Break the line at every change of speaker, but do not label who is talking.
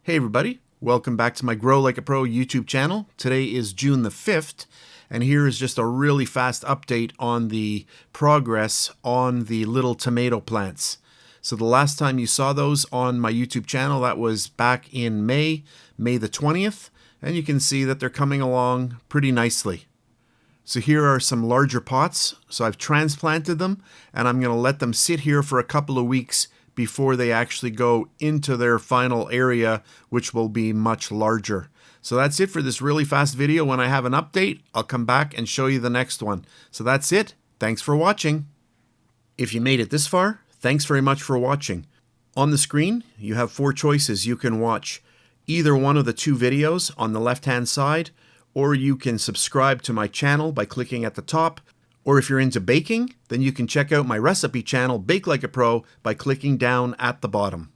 Hey everybody, welcome back to my Grow Like a Pro YouTube channel. Today is June the 5th, and here is just a really fast update on the progress on the little tomato plants. So the last time you saw those on my YouTube channel, that was back in May the 20th, and you can see that they're coming along pretty nicely. So here are some larger pots. So I've transplanted them, and I'm going to let them sit here for a couple of weeks before they actually go into their final area, which will be much larger. So that's it for this really fast video. When I have an update, I'll come back and show you the next one. So that's it. Thanks for watching. If you made it this far, thanks very much for watching. On the screen, you have 4 choices. You can watch either one of the 2 videos on the left-hand side, or you can subscribe to my channel by clicking at the top. Or if you're into baking, then you can check out my recipe channel, Bake Like a Pro, by clicking down at the bottom.